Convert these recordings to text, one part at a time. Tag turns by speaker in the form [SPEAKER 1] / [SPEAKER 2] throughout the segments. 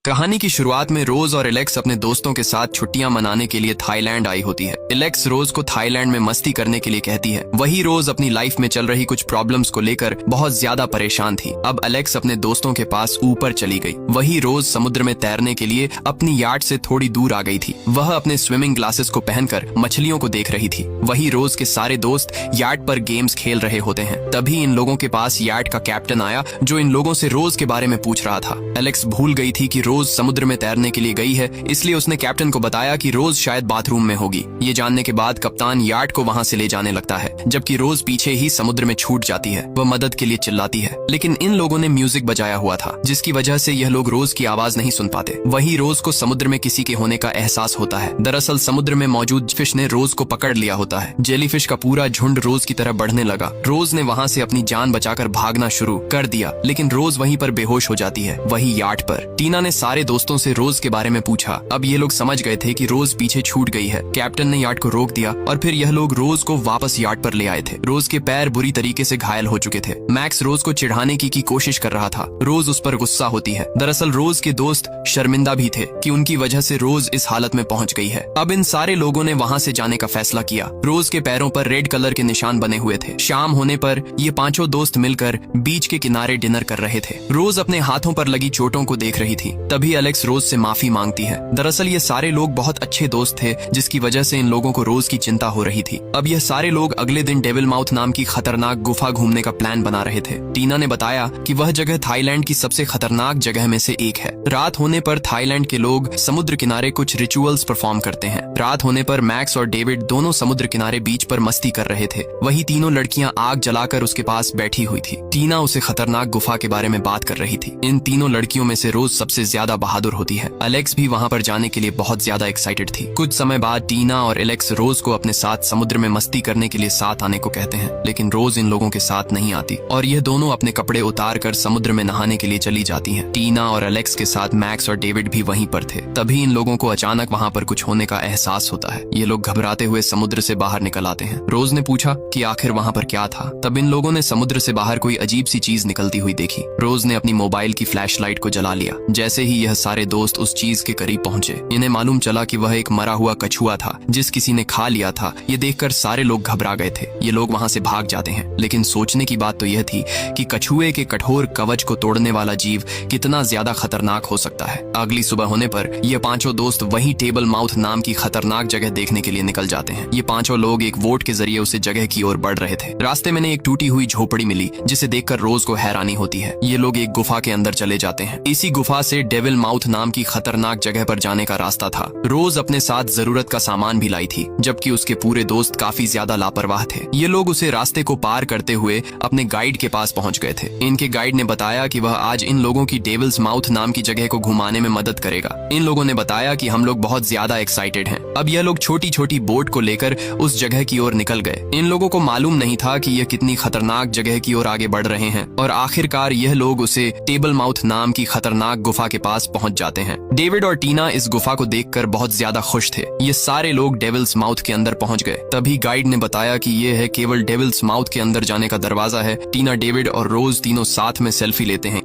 [SPEAKER 1] कहानी की शुरुआत में रोज और एलेक्स अपने दोस्तों के साथ छुट्टियां मनाने के लिए थाईलैंड आई होती है। एलेक्स रोज को थाईलैंड में मस्ती करने के लिए कहती है। वही रोज अपनी लाइफ में चल रही कुछ प्रॉब्लम्स को लेकर बहुत ज्यादा परेशान थी। अब एलेक्स अपने दोस्तों के पास ऊपर चली गई। वही रोज समुद्र में तैरने के लिए अपनी याट से थोड़ी दूर आ गई थी। वह अपने स्विमिंग ग्लासेस को पहनकर मछलियों को देख रही थी। वही रोज के सारे दोस्त याट पर गेम्स खेल रहे होते हैं। तभी इन लोगों के पास याट का कैप्टन आया, जो इन लोगों से रोज के बारे में पूछ रहा था। एलेक्स भूल गई थी कि रोज समुद्र में तैरने के लिए गई है, इसलिए उसने कैप्टन को बताया कि रोज शायद बाथरूम में होगी। ये जानने के बाद कप्तान याट को वहां से ले जाने लगता है, जबकि रोज पीछे ही समुद्र में छूट जाती है। वह मदद के लिए चिल्लाती है, लेकिन इन लोगों ने म्यूजिक बजाया हुआ था, जिसकी वजह से यह लोग रोज की आवाज नहीं सुन पाते। वही रोज को समुद्र में किसी के होने का एहसास होता है। दरअसल समुद्र में मौजूद फिश ने रोज को पकड़ लिया होता है। जेलीफिश का पूरा झुंड रोज की तरफ बढ़ने लगा। रोज ने वहां से अपनी जान बचाकर भागना शुरू कर दिया, लेकिन रोज वहीं पर बेहोश हो जाती है। वही याट पर टीना ने सारे दोस्तों से रोज के बारे में पूछा। अब ये लोग समझ गए थे कि रोज पीछे छूट गई है। कैप्टन ने याट को रोक दिया और फिर यह लोग रोज को वापस याट पर ले आए थे। रोज के पैर बुरी तरीके से घायल हो चुके थे। मैक्स रोज को चिढ़ाने की कोशिश कर रहा था। रोज उस पर गुस्सा होती है। दरअसल रोज के दोस्त शर्मिंदा भी थे कि उनकी वजह से रोज इस हालत में पहुंच गई है। अब इन सारे लोगों ने वहां से जाने का फैसला किया। रोज के पैरों पर रेड कलर के निशान बने हुए थे। शाम होने पर ये पांचों दोस्त मिलकर बीच के किनारे डिनर कर रहे थे। रोज अपने हाथों पर लगी चोटों को देख रही थी। तभी एलेक्स रोज से माफी मांगती है। दरअसल ये सारे लोग बहुत अच्छे दोस्त थे, जिसकी वजह से इन लोगों को रोज की चिंता हो रही थी। अब यह सारे लोग अगले दिन डेविल माउथ नाम की खतरनाक गुफा घूमने का प्लान बना रहे थे। टीना ने बताया कि वह जगह थाईलैंड की सबसे खतरनाक जगह में से एक है। रात होने पर थाईलैंड के लोग समुद्र किनारे कुछ रिचुअल्स परफॉर्म करते हैं। रात होने पर मैक्स और डेविड दोनों समुद्र किनारे बीच पर मस्ती कर रहे थे। वही तीनों लड़कियां आग जलाकर उसके पास बैठी हुई थी। टीना उसे खतरनाक गुफा के बारे में बात कर रही थी। इन तीनों लड़कियों में से रोज सबसे ज्यादा बहादुर होती है। एलेक्स भी वहां पर जाने के लिए बहुत ज्यादा एक्साइटेड थी। कुछ समय बाद टीना और एलेक्स रोज को अपने साथ समुद्र में मस्ती करने के लिए साथ आने को कहते हैं, लेकिन रोज इन लोगों के साथ नहीं आती और यह दोनों अपने कपड़े उतार कर समुद्र में नहाने के लिए चली जाती हैं। टीना और एलेक्स के साथ मैक्स और डेविड भी वहीं पर थे। तभी इन लोगों को अचानक वहां पर कुछ होने का एहसास होता है। ये लोग घबराते हुए समुद्र से बाहर निकल आते हैं। रोज ने पूछा कि आखिर वहां पर क्या था। तब इन लोगों ने समुद्र से बाहर कोई अजीब सी चीज निकलती हुई देखी। रोज ने अपनी मोबाइल की फ्लैशलाइट को जला लिया। जैसे ही यह सारे दोस्त उस चीज के करीब पहुंचे, इन्हें मालूम चला कि वह एक मरा हुआ कछुआ था, जिस किसी ने खा लिया था। ये देखकर सारे लोग घबरा गए थे। ये लोग वहां से भाग जाते हैं, लेकिन सोचने की बात तो यह थी कि कछुए के कठोर कवच को तोड़ने वाला जीव कितना ज्यादा खतरनाक हो सकता है। अगली सुबह होने पर ये पांचों दोस्त वही टेबल माउथ नाम की खतरनाक जगह देखने के लिए निकल जाते हैं। ये पांचों लोग एक वोट के जरिए उसे जगह की ओर बढ़ रहे थे। रास्ते में एक टूटी हुई झोपड़ी मिली, जिसे देखकर रोज को हैरानी होती है। ये लोग एक गुफा के अंदर चले जाते हैं। इसी गुफा से डेविल माउथ नाम की खतरनाक जगह पर जाने का रास्ता था। रोज अपने साथ जरूरत का सामान भी लाई थी, जबकि उसके पूरे दोस्त काफी ज्यादा लापरवाह थे। ये लोग उसे रास्ते को पार करते हुए अपने गाइड के पास पहुंच गए थे। इनके गाइड ने बताया कि वह आज इन लोगों की डेविल्स माउथ नाम की जगह को घुमाने में मदद करेगा। इन लोगों ने बताया कि हम लोग बहुत ज्यादा एक्साइटेड हैं। अब यह लोग छोटी छोटी बोट को लेकर उस जगह की ओर निकल गए। इन लोगों को मालूम नहीं था कि यह कितनी खतरनाक जगह की ओर आगे बढ़ रहे हैं और आखिरकार यह लोग उसे टेबल माउथ नाम की खतरनाक गुफा के पास पहुंच जाते हैं। डेविड और टीना इस गुफा को देखकर बहुत ज्यादा खुश थे। ये सारे लोग डेविल्स माउथ के अंदर पहुंच गए। तभी गाइड ने बताया कि यह है केवल डेविल्स माउथ के अंदर जाने का दरवाजा है। टीना, डेविड और रोज तीनों साथ में सेल्फी लेते हैं।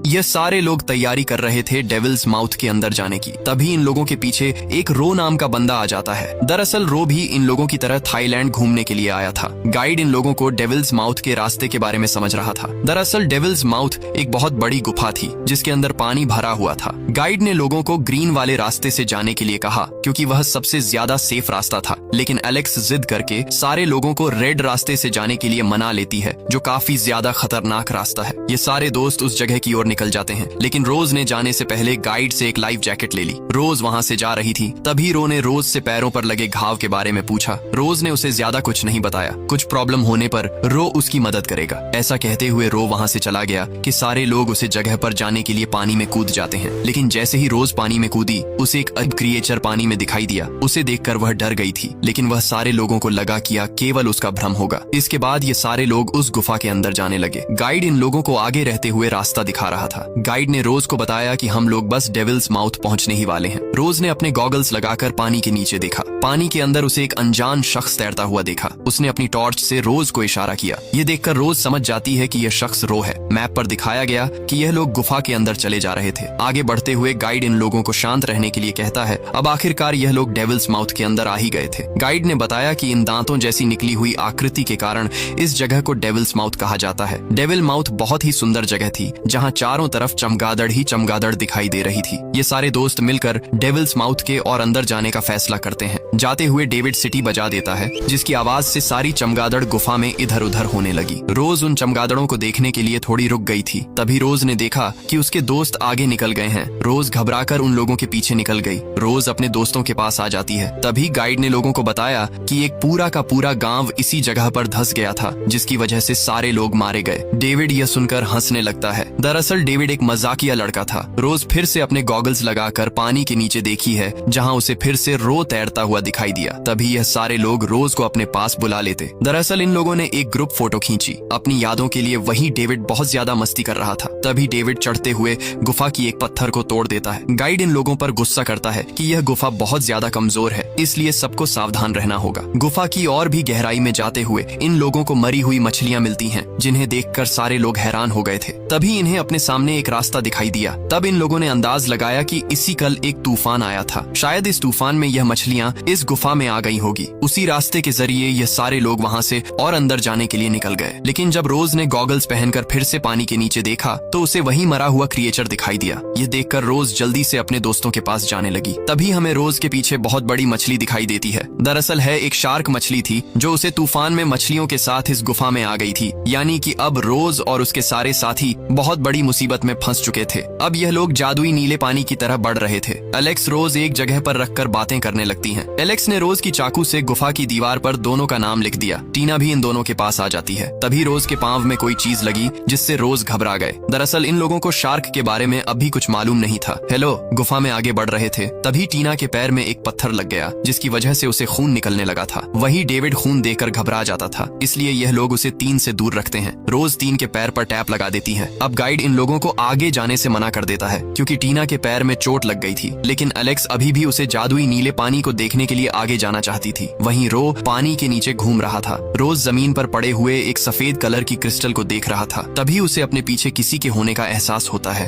[SPEAKER 1] यह सारे लोग तैयारी कर रहे थे डेविल्स माउथ के अंदर जाने की। तभी इन लोगों के पीछे एक रो नाम का बंदा आ जाता है। दरअसल रो भी इन लोगों की तरह थाईलैंड घूमने के लिए आया था। गाइड इन लोगों को डेविल्स माउथ के रास्ते के बारे में समझ रहा था। दरअसल डेविल्स माउथ एक बहुत बड़ी गुफा थी, जिसके अंदर पानी भरा हुआ था। गाइड ने लोगों को ग्रीन वाले रास्ते से जाने के लिए कहा, क्योंकि वह सबसे ज्यादा सेफ रास्ता था। लेकिन एलेक्स जिद करके सारे लोगों को रेड रास्ते से जाने के लिए मना लेती है, जो काफी ज्यादा खतरनाक रास्ता है। ये सारे दोस्त उस जगह की ओर निकल जाते हैं, लेकिन रोज ने जाने से पहले गाइड से एक लाइफ जैकेट ले ली। रोज वहां से जा रही थी। तभी रो ने रोज से पैरों पर लगे घाव के बारे में पूछा। रोज ने उसे ज्यादा कुछ नहीं बताया। कुछ प्रॉब्लम होने पर रो उसकी मदद करेगा, ऐसा कहते हुए रो वहां से चला गया कि सारे लोग उसे जगह पर जाने के लिए पानी में कूद जाते हैं। लेकिन जैसे ही रोज पानी में कूदी, उसे एक अजब क्रिएचर पानी में दिखाई दिया। उसे देखकर वह डर गई थी, लेकिन वह सारे लोगों को लगा कि यह केवल उसका भ्रम होगा। इसके बाद ये सारे लोग उस गुफा के अंदर जाने लगे। गाइड इन लोगों को आगे रहते हुए रास्ता दिखा रहा था। गाइड ने रोज को बताया कि हम लोग बस डेविल्स माउथ पहुंचने ही वाले हैं। रोज ने अपने गॉगल्स लगाकर पानी के नीचे देखा। पानी के अंदर उसे एक अनजान शख्स तैरता हुआ देखा। उसने अपनी टॉर्च से रोज को इशारा किया। ये देखकर रोज समझ जाती है कि यह शख्स रो है। मैप पर दिखाया गया कि यह लोग गुफा के अंदर चले जा रहे थे। आगे बढ़ते हुए गाइड इन लोगों को शांत रहने के लिए कहता है। अब आखिरकार यह लोग डेविल्स माउथ के अंदर आ ही गए थे। गाइड ने बताया कि इन दांतों जैसी निकली हुई आकृति के कारण इस जगह को डेविल्स माउथ कहा जाता है। डेविल माउथ बहुत ही सुंदर जगह थी, जहाँ चारों तरफ चमगादड़ ही चमगादड़ दिखाई दे रही थी। ये सारे दोस्त मिलकर डेविल्स माउथ के और अंदर जाने का फैसला करते हैं। जाते हुए डेविड सिटी बजा देता है, जिसकी आवाज से सारी चमगादड़ गुफा में इधर उधर होने लगी। रोज उन चमगादड़ों को देखने के लिए थोड़ी रुक गई थी। तभी रोज ने देखा कि उसके दोस्त आगे निकल गए हैं। रोज घबराकर उन लोगों के पीछे निकल गई। रोज अपने दोस्तों के पास आ जाती है। तभी गाइड ने लोगों को बताया कि एक पूरा का पूरा गांव इसी जगह पर धंस गया था, जिसकी वजह से सारे लोग मारे गए। डेविड यह सुनकर हंसने लगता है। दरअसल डेविड एक मजाकिया लड़का था। रोज फिर से अपने गॉगल्स लगाकर पानी के नीचे देखी है, जहाँ उसे फिर से रो तैरता हुआ दिखाई दिया। तभी यह सारे लोग रोज को अपने पास बुला लेते। दरअसल इन लोगों ने एक ग्रुप फोटो खींची अपनी यादों के लिए। वहीं डेविड बहुत ज्यादा मस्ती कर रहा था। तभी डेविड चढ़ते हुए गुफा की एक पत्थर को तोड़ देता है। गाइड इन लोगों पर गुस्सा करता है कि यह गुफा बहुत ज्यादा कमजोर है, इसलिए सबको सावधान रहना होगा। गुफा की और भी गहराई में जाते हुए इन लोगों को मरी हुई मछलियां मिलती हैं, जिन्हें देखकर सारे लोग हैरान हो गए थे। तभी इन्हें अपने सामने एक रास्ता दिखाई दिया। तब इन लोगों ने अंदाज लगाया कि इसी कल एक तूफान आया था। शायद इस तूफान में यह मछलियां इस गुफा में आ गई होगी। उसी रास्ते के जरिए यह सारे लोग वहां से और अंदर जाने के लिए निकल गए। लेकिन जब रोज ने गॉगल्स पहनकर फिर से पानी के नीचे देखा तो उसे वही मरा हुआ क्रिएचर दिखाई दिया। यह देखकर रोज जल्दी से अपने दोस्तों के पास जाने लगी। तभी हमें रोज के पीछे बहुत बड़ी मछली दिखाई देती है। दरअसल है एक शार्क मछली थी, जो उसे तूफान में मछलियों के साथ इस गुफा में आ गई थी। यानी कि अब रोज और उसके सारे साथी बहुत बड़ी मुसीबत में फंस चुके थे। अब यह लोग जादुई नीले पानी की तरह बढ़ रहे थे। एलेक्स रोज एक जगह पर रखकर बातें करने लगती हैं। एलेक्स ने रोज की चाकू से गुफा की दीवार पर दोनों का नाम लिख दिया। टीना भी इन दोनों के पास आ जाती है। तभी रोज के पांव में कोई चीज लगी, जिससे रोज घबरा गए। दरअसल इन लोगों को शार्क के बारे में अभी कुछ मालूम नहीं था। हेलो, गुफा में आगे बढ़ रहे थे। तभी टीना के पैर में एक पत्थर लग गया, जिसकी वजह से उसे खून निकलने लगा था। वही डेविड खून देखकर घबरा जाता था, इसलिए यह लोग उसे तीन से दूर रखते हैं। रोज तीन के पैर पर टैप लगा देती है। अब गाइड इन लोगों को आगे जाने से मना कर देता है, क्योंकि टीना के पैर में चोट लग गई थी। लेकिन एलेक्स अभी भी उसे जादुई नीले पानी को देखने के लिए आगे जाना चाहती थी। वहीं रो पानी के नीचे घूम रहा था। रोज जमीन पर पड़े हुए एक सफेद कलर की क्रिस्टल को देख रहा था। तभी उसे अपने पीछे किसी के होने का एहसास होता है।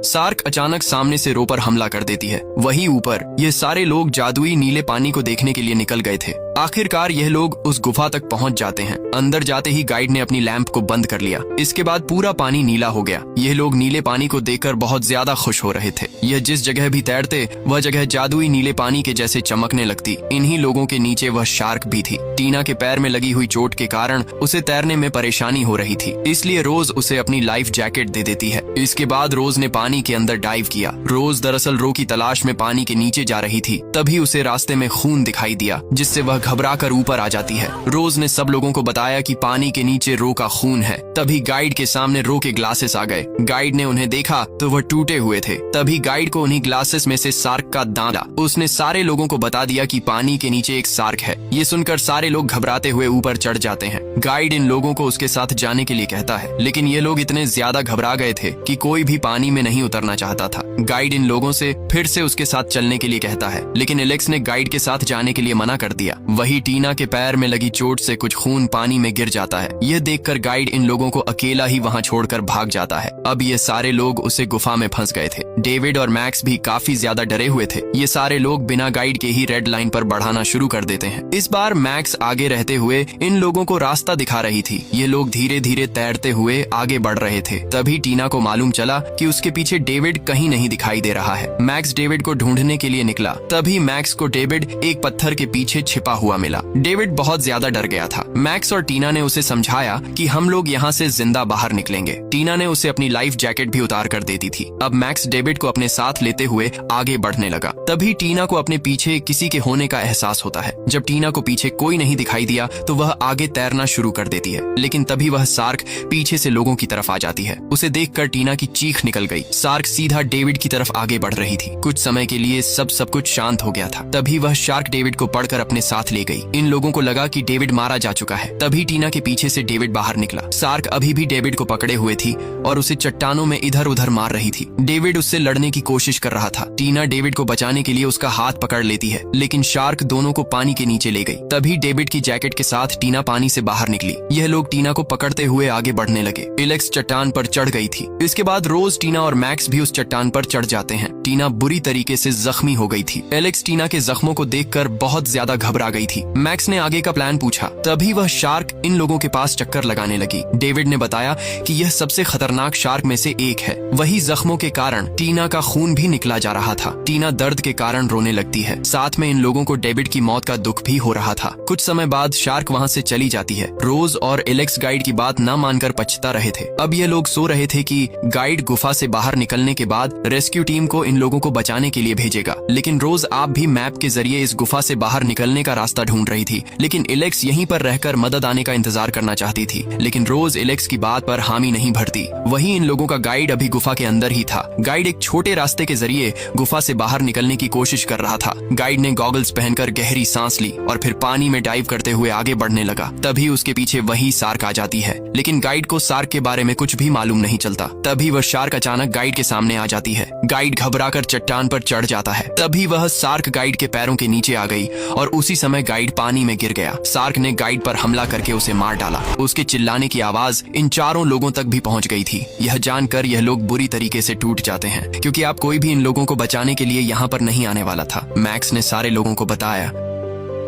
[SPEAKER 1] शार्क अचानक सामने से रो पर हमला कर देती है। वहीं ऊपर ये सारे लोग जादुई नीले पानी को देखने के लिए निकल गए थे। आखिरकार यह लोग उस गुफा तक पहुंच जाते हैं। अंदर जाते ही गाइड ने अपनी लैंप को बंद कर लिया। इसके बाद पूरा पानी नीला हो गया। यह लोग नीले पानी को देखकर बहुत ज्यादा खुश हो रहे थे। यह जिस जगह भी तैरते वह जगह जादुई नीले पानी के जैसे चमकने लगती। इन्हीं लोगों के नीचे वह शार्क भी थी। टीना के पैर में लगी हुई चोट के कारण उसे तैरने में परेशानी हो रही थी, इसलिए रोज उसे अपनी लाइफ जैकेट दे देती है। इसके बाद रोज ने पानी के अंदर डाइव किया। रोज दरअसल रो की तलाश में पानी के नीचे जा रही थी। तभी उसे रास्ते में खून दिखाई दिया, जिससे वह घबराकर ऊपर आ जाती है। रोज ने सब लोगों को बताया कि पानी के नीचे रो का खून है। तभी गाइड के सामने रो के ग्लासेस आ गए। गाइड ने उन्हें देखा तो वह टूटे हुए थे। तभी गाइड को उन्हीं ग्लासेस में से शार्क का दांत। उसने सारे लोगों को बता दिया कि पानी के नीचे एक शार्क है। ये सुनकर सारे लोग घबराते हुए ऊपर चढ़ जाते हैं। गाइड इन लोगों को उसके साथ जाने के लिए कहता है, लेकिन ये लोग इतने ज्यादा घबरा गए थे कि कोई भी पानी में नहीं उतरना चाहता था। गाइड इन लोगों से फिर से उसके साथ चलने के लिए कहता है, लेकिन एलेक्स ने गाइड के साथ जाने के लिए मना कर दिया। वही टीना के पैर में लगी चोट से कुछ खून पानी में गिर जाता है। यह देखकर गाइड इन लोगों को अकेला ही वहां छोड़कर भाग जाता है। अब ये सारे लोग उसे गुफा में फंस गए थे। डेविड और मैक्स भी काफी ज्यादा डरे हुए थे। ये सारे लोग बिना गाइड के ही रेड लाइन पर बढ़ाना शुरू कर देते हैं। इस बार मैक्स आगे रहते हुए इन लोगों को रास्ता दिखा रही थी। ये लोग धीरे धीरे तैरते हुए आगे बढ़ रहे थे। तभी टीना को मालूम चला कि उसके पीछे डेविड कहीं नहीं दिखाई दे रहा है। मैक्स डेविड को ढूंढने के लिए निकला। तभी मैक्स को डेविड एक पत्थर के पीछे छिपा हुआ मिला। डेविड बहुत ज्यादा डर गया था। मैक्स और टीना ने उसे समझाया कि हम लोग यहाँ से जिंदा बाहर निकलेंगे। टीना ने उसे अपनी लाइफ जैकेट भी उतार कर देती थी। अब मैक्स डेविड को अपने साथ लेते हुए आगे बढ़ने लगा। तभी टीना को अपने पीछे किसी के होने का एहसास होता है। जब टीना को पीछे कोई नहीं दिखाई दिया तो वह आगे तैरना शुरू कर देती है, लेकिन तभी वह शार्क पीछे से लोगों की तरफ आ जाती है। उसे देखकर टीना की चीख निकल गई। शार्क सीधा डेविड की तरफ आगे बढ़ रही थी। कुछ समय के लिए सब कुछ शांत हो गया था। तभी वह शार्क डेविड को पकड़कर अपने साथ ले गई। इन लोगों को लगा कि डेविड मारा जा चुका है। तभी टीना के पीछे से डेविड बाहर निकला। शार्क अभी भी डेविड को पकड़े हुए थी और उसे चट्टानों में इधर उधर मार रही थी। डेविड उससे लड़ने की कोशिश कर रहा था। टीना डेविड को बचाने के लिए उसका हाथ पकड़ लेती है, लेकिन शार्क दोनों को पानी के नीचे ले गई। तभी डेविड की जैकेट के साथ टीना पानी से बाहर निकली। यह लोग टीना को पकड़ते हुए आगे बढ़ने लगे। एलेक्स चट्टान पर चढ़ गई थी। इसके बाद रोज, टीना और मैक्स भी उस चट्टान पर चढ़ जाते हैं। टीना बुरी तरीके से जख्मी हो गई थी। एलेक्स टीना के जख्मों को देखकर बहुत ज्यादा घबरा गई थी। मैक्स ने आगे का प्लान पूछा। तभी वह शार्क इन लोगों के पास चक्कर लगाने लगी। डेविड ने बताया कि यह सबसे खतरनाक शार्क में से एक है। वही जख्मों के कारण टीना का खून भी निकला जा रहा था। टीना दर्द के कारण रोने लगती है। साथ में इन लोगों को डेविड की मौत का दुख भी हो रहा था। कुछ समय बाद शार्क वहाँ से चली जाती है। रोज और एलेक्स गाइड की बात न मानकर पछता रहे थे। अब ये लोग सो रहे थे कि गाइड गुफा से बाहर निकलने के बाद रेस्क्यू टीम को इन लोगों को बचाने के लिए भेजेगा। लेकिन रोज आप भी मैप के जरिए इस गुफा से बाहर निकलने का रास्ता ढूंढ रही थी। लेकिन एलेक्स यहीं पर रहकर मदद आने का इंतजार करना चाहती थी। लेकिन रोज एलेक्स की बात पर हामी नहीं भरती। वहीं इन लोगों का गाइड अभी गुफा के अंदर ही था। गाइड एक छोटे रास्ते के जरिए गुफा से बाहर निकलने की कोशिश कर रहा था। गाइड ने गॉगल्स पहनकर गहरी सांस ली और फिर पानी में डाइव करते हुए आगे बढ़ने लगा। तभी उसके पीछे वही शार्क आ जाती है। लेकिन गाइड को शार्क के बारे में कुछ भी मालूम नहीं चलता। तभी वह शार्क अचानक गाइड के सामने आ जाती है। गाइड घबराकर चट्टान पर चढ़ जाता है। तभी वह शार्क गाइड के पैरों के नीचे आ गई और उसी समय गाइड पानी में गिर गया। शार्क ने गाइड पर हमला करके उसे मार डाला। उसके चिल्लाने की आवाज इन चारों लोगों तक भी पहुंच गई थी। यह जानकर यह लोग बुरी तरीके से टूट जाते हैं, क्योंकि आप कोई भी इन लोगों को बचाने के लिए यहाँ पर नहीं आने वाला था। मैक्स ने सारे लोगों को बताया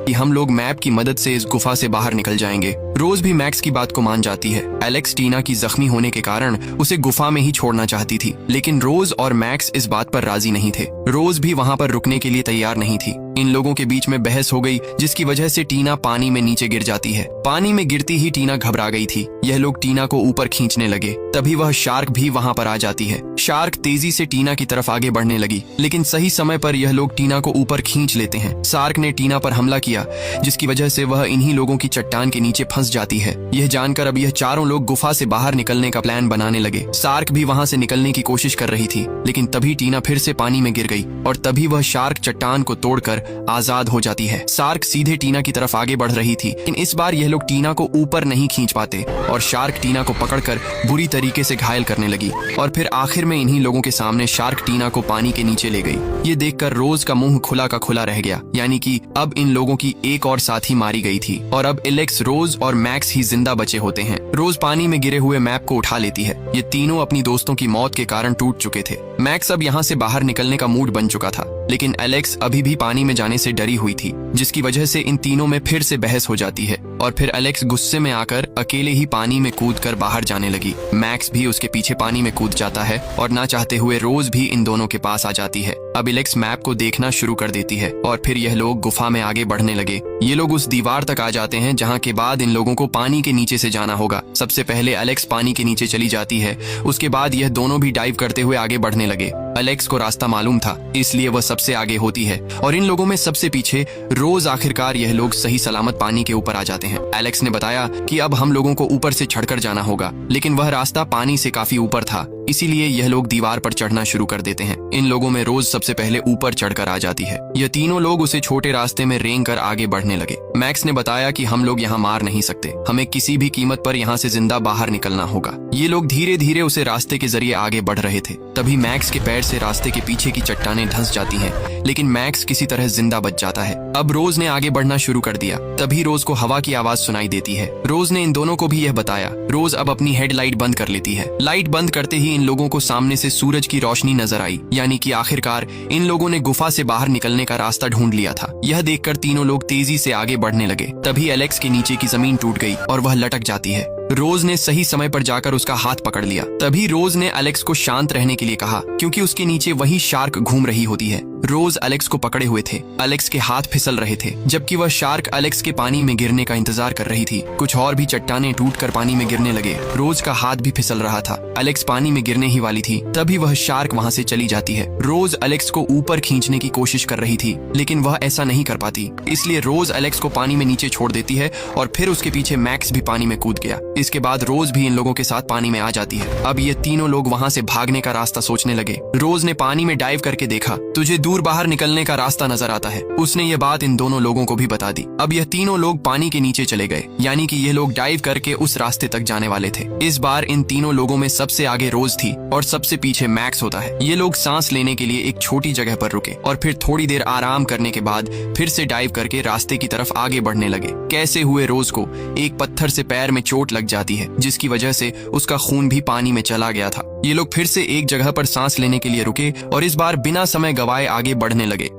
[SPEAKER 1] कि हम लोग मैप की मदद से इस गुफा से बाहर निकल जाएंगे। रोज भी मैक्स की बात को मान जाती है। एलेक्स टीना की जख्मी होने के कारण उसे गुफा में ही छोड़ना चाहती थी, लेकिन रोज और मैक्स इस बात पर राजी नहीं थे। रोज भी वहाँ पर रुकने के लिए तैयार नहीं थी। इन लोगों के बीच में बहस हो गई, जिसकी वजह से टीना पानी में नीचे गिर जाती है। पानी में गिरती ही टीना घबरा गई थी। यह लोग टीना को ऊपर खींचने लगे। तभी वह शार्क भी वहाँ पर आ जाती है। शार्क तेजी से टीना की तरफ आगे बढ़ने लगी, लेकिन सही समय पर यह लोग टीना को ऊपर खींच लेते हैं। शार्क ने टीना पर हमला किया, जिसकी वजह से वह इन्हीं लोगों की चट्टान के नीचे फंस जाती है। यह जानकर अब यह चारों लोग गुफा से बाहर निकलने का प्लान बनाने लगे। शार्क भी वहाँ से निकलने की कोशिश कर रही थी, लेकिन तभी टीना फिर से पानी में गिर गई और तभी वह शार्क चट्टान को तोड़कर आजाद हो जाती है। शार्क सीधे टीना की तरफ आगे बढ़ रही थी, लेकिन इस बार यह लोग टीना को ऊपर नहीं खींच पाते और शार्क टीना को पकड़कर बुरी तरीके से घायल करने लगी। और फिर आखिर में इन्हीं लोगों के सामने शार्क टीना को पानी के नीचे ले गई। ये देखकर रोज का मुंह खुला का खुला रह गया, यानी कि अब इन लोगों की एक और साथी मारी गई थी और अब एलेक्स, रोज और मैक्स ही जिंदा बचे होते हैं। रोज पानी में गिरे हुए मैप को उठा लेती है। ये तीनों अपनी दोस्तों की मौत के कारण टूट चुके थे। मैक्स अब यहाँ से बाहर निकलने का मूड बन चुका था, लेकिन एलेक्स अभी भी पानी में जाने से डरी हुई थी, जिसकी वजह से इन तीनों में फिर से बहस हो जाती है और फिर एलेक्स गुस्से में आकर अकेले ही पानी में कूदकर बाहर जाने लगी। मैक्स भी उसके पीछे पानी में कूद जाता है और ना चाहते हुए रोज भी इन दोनों के पास आ जाती है। अब एलेक्स मैप को देखना शुरू कर देती है और फिर यह लोग गुफा में आगे बढ़ने लगे। ये लोग उस दीवार तक आ जाते हैं जहाँ के बाद इन लोगों को पानी के नीचे से जाना होगा। सबसे पहले एलेक्स पानी के नीचे चली जाती है, उसके बाद यह दोनों भी डाइव करते हुए आगे बढ़ने लगे। एलेक्स को रास्ता मालूम था, इसलिए वह सबसे आगे होती है और इन लोगों में सबसे पीछे रोज। आखिरकार यह लोग सही सलामत पानी के ऊपर आ जाते हैं। एलेक्स ने बताया कि अब हम लोगों को ऊपर से चढ़कर जाना होगा, लेकिन वह रास्ता पानी से काफी ऊपर था, इसीलिए यह लोग दीवार पर चढ़ना शुरू कर देते हैं। इन लोगों में रोज सबसे पहले ऊपर चढ़कर आ जाती है। यह तीनों लोग उसे छोटे रास्ते में रेंग कर आगे बढ़ने लगे। मैक्स ने बताया कि हम लोग यहाँ मार नहीं सकते, हमें किसी भी कीमत पर यहाँ से जिंदा बाहर निकलना होगा। ये लोग धीरे धीरे उसे रास्ते के जरिए आगे बढ़ रहे थे। तभी मैक्स के पैर से रास्ते के पीछे की चट्टानें धंस जाती हैं, लेकिन मैक्स किसी तरह जिंदा बच जाता है। अब रोज ने आगे बढ़ना शुरू कर दिया। तभी रोज को हवा की आवाज सुनाई देती है। रोज ने इन दोनों को भी यह बताया। रोज अब अपनी हेडलाइट बंद कर लेती है। लाइट बंद करते ही इन लोगों को सामने से सूरज की रोशनी नजर आई, यानी कि आखिरकार इन लोगों ने गुफा से बाहर निकलने का रास्ता ढूंढ लिया था। यह देखकर तीनों लोग तेजी से आगे बढ़ने लगे। तभी एलेक्स के नीचे की जमीन टूट गई और वह लटक जाती है। रोज ने सही समय पर जाकर उसका हाथ पकड़ लिया। तभी रोज ने एलेक्स को शांत रहने के लिए कहा, क्योंकि उसके नीचे वही शार्क घूम रही होती है। रोज एलेक्स को पकड़े हुए थे। एलेक्स के हाथ फिसल रहे थे, जबकि वह शार्क एलेक्स के पानी में गिरने का इंतजार कर रही थी। कुछ और भी चट्टानें टूटकर पानी में गिरने लगे। रोज का हाथ भी फिसल रहा था। एलेक्स पानी में गिरने ही वाली थी, तभी वह शार्क वहाँ से चली जाती है। रोज एलेक्स को ऊपर खींचने की कोशिश कर रही थी, लेकिन वह ऐसा नहीं कर पाती, इसलिए रोज एलेक्स को पानी में नीचे छोड़ देती है और फिर उसके पीछे मैक्स भी पानी में कूद गया। इसके बाद रोज भी इन लोगों के साथ पानी में आ जाती है। अब ये तीनों लोग वहाँ से भागने का रास्ता सोचने लगे। रोज ने पानी में डाइव करके देखा, तुझे दूर बाहर निकलने का रास्ता नजर आता है। उसने ये बात इन दोनों लोगों को भी बता दी। अब यह तीनों लोग पानी के नीचे चले गए, यानी कि ये लोग डाइव करके उस रास्ते तक जाने वाले थे। इस बार इन तीनों लोगों में सबसे आगे रोज थी और सबसे पीछे मैक्स होता है। ये लोग सांस लेने के लिए एक छोटी जगह पर रुके और फिर थोड़ी देर आराम करने के बाद फिर से डाइव करके रास्ते की तरफ आगे बढ़ने लगे। कैसे हुए रोज को एक पत्थर से पैर में चोट लग जाती है, जिसकी वजह से उसका खून भी पानी में चला गया था। ये लोग फिर से एक जगह पर सांस लेने के लिए रुके और इस बार बिना समय गवाए आगे बढ़ने लगे।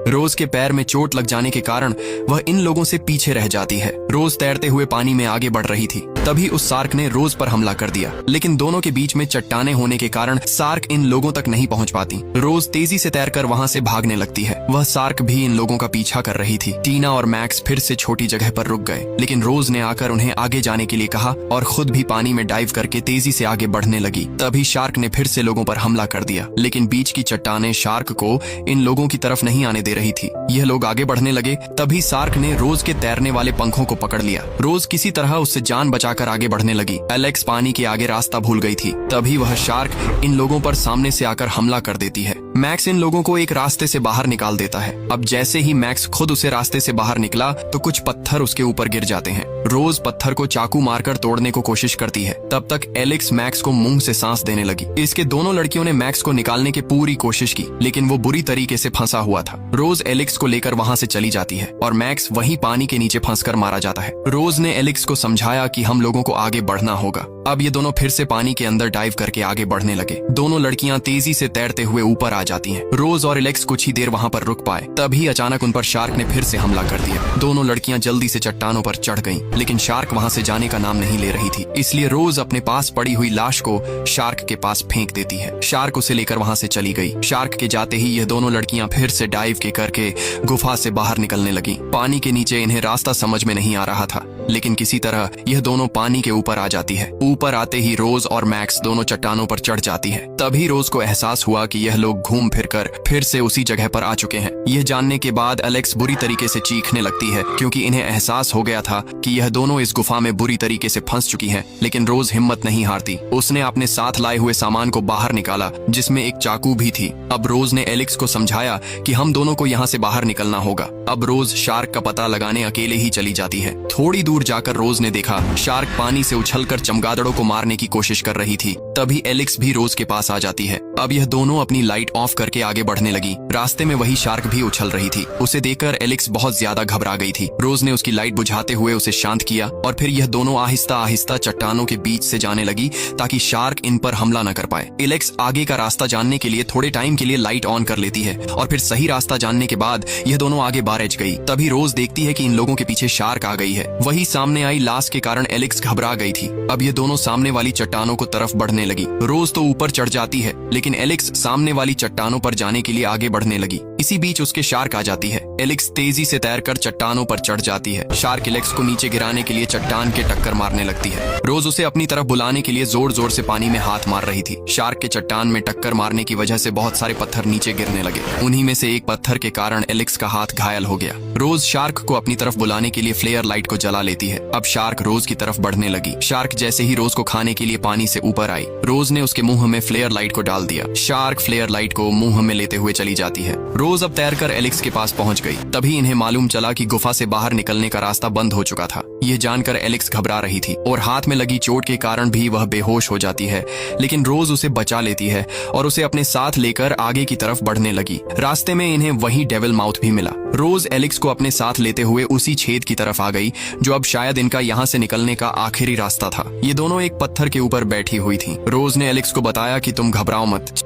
[SPEAKER 1] रोज के पैर में चोट लग जाने के कारण वह इन लोगों से पीछे रह जाती है। रोज तैरते हुए पानी में आगे बढ़ रही थी, तभी उस शार्क ने रोज पर हमला कर दिया, लेकिन दोनों के बीच में चट्टाने होने के कारण शार्क इन लोगों तक नहीं पहुंच पाती। रोज तेजी से तैरकर वहां से भागने लगती है। वह शार्क भी इन लोगों का पीछा कर रही थी। टीना और मैक्स फिर से छोटी जगह पर रुक गए, लेकिन रोज ने आकर उन्हें आगे जाने के लिए कहा और खुद भी पानी में डाइव करके तेजी से आगे बढ़ने लगी। तभी शार्क ने फिर से लोगों पर हमला कर दिया, लेकिन बीच की चट्टाने शार्क को इन लोगों की तरफ नहीं आने दे रही थी। यह लोग आगे बढ़ने लगे, तभी शार्क ने रोज के तैरने वाले पंखों को पकड़ लिया। रोज किसी तरह उससे जान बचाकर आगे बढ़ने लगी। एलेक्स पानी के आगे रास्ता भूल गई थी, तभी वह शार्क इन लोगों पर सामने से आकर हमला कर देती है। मैक्स इन लोगों को एक रास्ते से बाहर निकाल देता है। अब जैसे ही मैक्स खुद उसे रास्ते से बाहर निकला तो कुछ पत्थर उसके ऊपर गिर जाते हैं। रोज पत्थर को चाकू मारकर तोड़ने को कोशिश करती है, तब तक एलेक्स मैक्स को मुंह से सांस देने लगी। इसके दोनों लड़कियों ने मैक्स को निकालने की पूरी कोशिश की, लेकिन वो बुरी तरीके से फंसा हुआ था। रोज एलेक्स को लेकर वहां से चली जाती है और मैक्स वहीं पानी के नीचे फंसकर मारा जाता है। रोज ने एलेक्स को समझाया कि हम लोगों को आगे बढ़ना होगा। अब ये दोनों फिर से पानी के अंदर डाइव करके आगे बढ़ने लगे। दोनों लड़कियां तेजी से तैरते हुए ऊपर आ जाती हैं। रोज और एलेक्स कुछ ही देर वहां पर रुक पाए, तभी अचानक उन पर शार्क ने फिर से हमला कर दिया। दोनों लड़कियां जल्दी से चट्टानों पर चढ़ गईं, लेकिन शार्क वहां से जाने का नाम नहीं ले रही थी। इसलिए रोज अपने पास पड़ी हुई लाश को शार्क के पास फेंक देती है। शार्क उसे लेकर वहां से चली गई। शार्क के जाते ही यह दोनों लड़कियां फिर से डाइव के करके गुफा से बाहर निकलने लगी। पानी के नीचे इन्हें रास्ता समझ में नहीं आ रहा था, लेकिन किसी तरह यह दोनों पानी के ऊपर आ जाती है। ऊपर आते ही रोज और मैक्स दोनों चट्टानों पर चढ़ जाती है। तभी रोज को एहसास हुआ कि यह लोग घूम फिरकर फिर से उसी जगह पर आ चुके हैं। यह जानने के बाद एलेक्स बुरी तरीके से चीखने लगती है, क्योंकि इन्हें एहसास हो गया था कि यह दोनों इस गुफा में बुरी तरीके से फंस चुकी हैं। लेकिन रोज हिम्मत नहीं हारती। उसने अपने साथ लाए हुए सामान को बाहर निकाला, जिसमें एक चाकू भी थी। अब रोज ने एलेक्स को समझाया कि हम दोनों को यहाँ से बाहर निकलना होगा। अब रोज शार्क का पता लगाने अकेले ही चली जाती है। थोड़ी दूर जाकर रोज ने देखा शार्क पानी से उछलकर चमगादड़ों को मारने की कोशिश कर रही थी। तभी एलेक्स भी रोज के पास आ जाती है। अब यह दोनों अपनी लाइट ऑफ करके आगे बढ़ने लगी। रास्ते में वही शार्क भी उछल रही थी। उसे देखकर एलेक्स बहुत ज्यादा घबरा गई थी। रोज ने उसकी लाइट बुझाते हुए उसे शांत किया और फिर यह दोनों आहिस्ता आहिस्ता चट्टानों के बीच से जाने लगी, ताकि शार्क इन पर हमला न कर पाए। एलेक्स आगे का रास्ता जानने के लिए थोड़े टाइम के लिए लाइट ऑन कर लेती है और फिर सही रास्ता जानने के बाद यह दोनों आगे बारज गई। तभी रोज देखती है कि इन लोगों के पीछे शार्क आ गई है। वही सामने आई लाश के कारण एलेक्स घबरा गई थी। अब ये दोनों सामने वाली चट्टानों को तरफ बढ़ने लगी। रोज तो ऊपर चढ़ जाती है, लेकिन एलेक्स सामने वाली चट्टानों पर जाने के लिए आगे बढ़ने लगी। इसी बीच उसके शार्क आ जाती है। एलेक्स तेजी से तैरकर चट्टानों पर चढ़ जाती है। शार्क एलेक्स को नीचे गिराने के लिए चट्टान के टक्कर मारने लगती है। रोज उसे अपनी तरफ बुलाने के लिए जोर जोर से पानी में हाथ मार रही थी। शार्क के चट्टान में टक्कर मारने की वजह से बहुत सारे पत्थर नीचे गिरने लगे। उन्हीं में से एक पत्थर के कारण एलेक्स का हाथ घायल हो गया। रोज शार्क को अपनी तरफ बुलाने के लिए फ्लेयर लाइट को जला लेती है। अब शार्क रोज की तरफ बढ़ने लगी। शार्क जैसे ही रोज को खाने के लिए पानी से ऊपर आई, रोज ने उसके मुंह में फ्लेयर लाइट को डाल दिया। शार्क फ्लेयर लाइट को मुंह में लेते हुए चली जाती है। रोज अब तैरकर एलेक्स के पास पहुंच गई। तभी इन्हें मालूम चला कि गुफा से बाहर निकलने का रास्ता बंद हो चुका था। यह जानकर एलेक्स घबरा रही थी और हाथ में लगी चोट के कारण भी वह बेहोश हो जाती है, लेकिन रोज उसे बचा लेती है और उसे अपने साथ लेकर आगे की तरफ बढ़ने लगी। रास्ते में इन्हें वही डेविल माउथ भी मिला। रोज एलेक्स को अपने साथ लेते हुए उसी छेद की तरफ आ गई, जो अब शायद इनका यहाँ से निकलने का आखिरी रास्ता था। ये दोनों एक पत्थर के ऊपर बैठी हुई थी। रोज ने एलेक्स को बताया कि तुम घबराओ मत,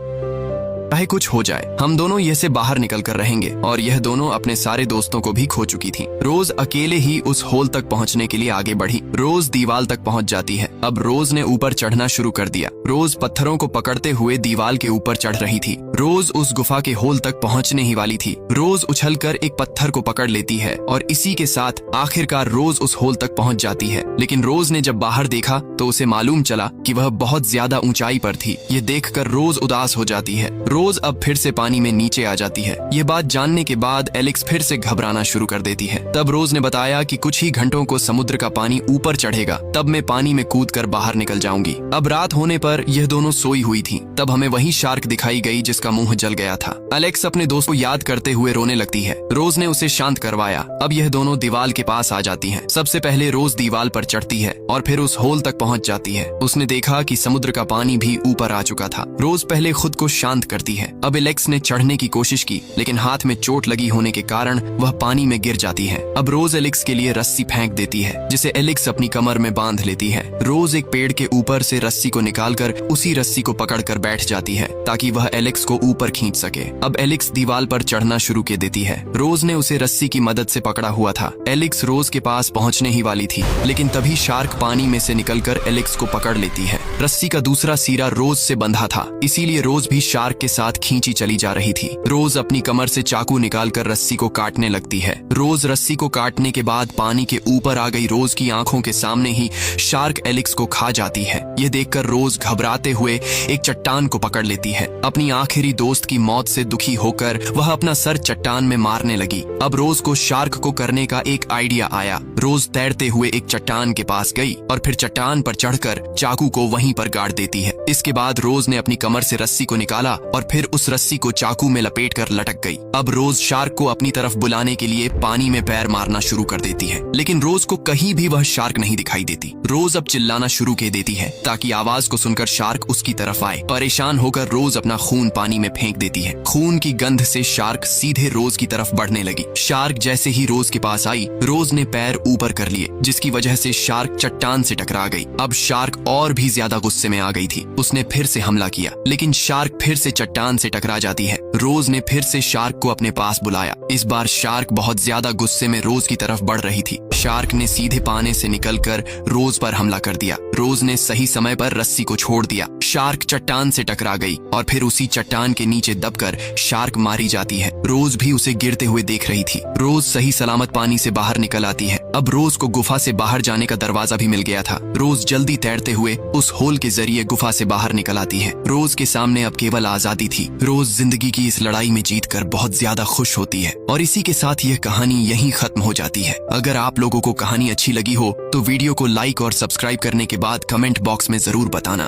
[SPEAKER 1] चाहे कुछ हो जाए, हम दोनों ये से बाहर निकल कर रहेंगे। और यह दोनों अपने सारे दोस्तों को भी खो चुकी थी। रोज अकेले ही उस होल तक पहुंचने के लिए आगे बढ़ी। रोज दीवार तक पहुंच जाती है। अब रोज ने ऊपर चढ़ना शुरू कर दिया। रोज पत्थरों को पकड़ते हुए दीवार के ऊपर चढ़ रही थी। रोज उस गुफा के होल तक पहुंचने ही वाली थी। रोज उछलकर एक पत्थर को पकड़ लेती है और इसी के साथ आखिरकार रोज उस होल तक पहुंच जाती है। लेकिन रोज ने जब बाहर देखा तो उसे मालूम चला कि वह बहुत ज्यादा ऊंचाई पर थी। ये देखकर रोज उदास हो जाती है। रोज अब फिर से पानी में नीचे आ जाती है। ये बात जानने के बाद एलेक्स फिर से घबराना शुरू कर देती है। तब रोज ने बताया कि कुछ ही घंटों को समुद्र का पानी ऊपर चढ़ेगा, तब मैं पानी में कूदकर बाहर निकल जाऊंगी। अब रात होने पर यह दोनों सोई हुई थी। तब हमें वही शार्क दिखाई गई जिसका मुंह जल गया था। एलेक्स अपने दोस्त को याद करते हुए रोने लगती है। रोज ने उसे शांत करवाया। अब यह दोनों दीवार के पास आ जाती हैं। सबसे पहले रोज दीवार पर चढ़ती है और फिर उस होल तक पहुंच जाती है। उसने देखा कि समुद्र का पानी भी ऊपर आ चुका था। रोज पहले खुद को शांत करती है। अब एलेक्स ने चढ़ने की कोशिश की, लेकिन हाथ में चोट लगी होने के कारण वह पानी में गिर जाती है। अब रोज एलेक्स के लिए रस्सी फेंक देती है, जिसे एलेक्स अपनी कमर में बांध लेती है। रोज एक पेड़ के ऊपर से रस्सी को निकालकर उसी रस्सी को पकड़कर बैठ जाती है ताकि वह एलेक्स को ऊपर खींच सके। अब एलेक्स दीवार पर चढ़ना शुरू कर देती है। रोज ने उसे रस्सी की मदद से पकड़ा हुआ था। एलेक्स रोज के पास पहुंचने ही वाली थी, लेकिन तभी शार्क पानी में से निकलकर एलेक्स को पकड़ लेती है। रस्सी का दूसरा सिरा रोज से बंधा था, इसीलिए रोज भी शार्क के साथ खींची चली जा रही थी। रोज अपनी कमर से चाकू निकालकर रस्सी को काटने लगती है। रोज रस्सी को काटने के बाद पानी के ऊपर आ गई रोज की आंखों के सामने ही शार्क एलेक्स को खा जाती है। यह देखकर रोज घबराते हुए एक चट्टान को पकड़ लेती है। अपनी आखिरी दोस्त की मौत से दुखी होकर वह अपना सर चट्टान में मारने लगी। अब रोज को शार्क को करने का एक आइडिया आया। रोज तैरते हुए एक चट्टान के पास गई और फिर चट्टान पर चढ़कर चाकू को वहीं पर गाड़ देती है। इसके बाद रोज ने अपनी कमर से रस्सी को निकाला और फिर उस रस्सी को चाकू में लपेटकर लटक गई। अब रोज शार्क को अपनी तरफ बुलाने के लिए पानी में पैर मारना शुरू कर देती है, लेकिन रोज को कहीं भी वह शार्क नहीं दिखाई देती। रोज अब चिल्लाना शुरू कर देती है ताकि आवाज को सुनकर शार्क उसकी तरफ आए। परेशान होकर रोज अपना खून पानी में फेंक देती है। खून की गंध से शार्क सीधे रोज की तरफ बढ़ने लगी। शार्क जैसे ही रोज के पास आई, रोज ने पैर ऊपर कर लिए, जिसकी वजह से शार्क चट्टान से टकरा गई। अब शार्क और भी ज्यादा गुस्से में आ गई थी। उसने फिर से हमला किया, लेकिन शार्क फिर से चट्टान से टकरा जाती है। रोज ने फिर से शार्क को अपने पास बुलाया। इस बार शार्क बहुत ज्यादा गुस्से में रोज की तरफ बढ़ रही थी। शार्क ने सीधे पानी से निकलकर रोज पर हमला कर दिया। रोज ने सही समय पर रस्सी को छोड़ दिया। शार्क चट्टान से टकरा गई और फिर उसी चट्टान के नीचे दबकर शार्क मारी जाती है। रोज भी उसे गिरते हुए देख रही थी। रोज सही सलामत पानी से बाहर निकल आती है। अब रोज को गुफा से बाहर जाने का दरवाजा भी मिल गया था। रोज जल्दी तैरते हुए उस होल के जरिए गुफा से बाहर निकल आती है। रोज के सामने अब केवल आजादी थी। रोज जिंदगी की इस लड़ाई में जीतकर बहुत ज्यादा खुश होती है और इसी के साथ यह कहानी यहीं खत्म हो जाती है। अगर आप लोगों को कहानी अच्छी लगी हो तो वीडियो को लाइक और सब्सक्राइब करने के बाद कमेंट बॉक्स में जरूर बताना।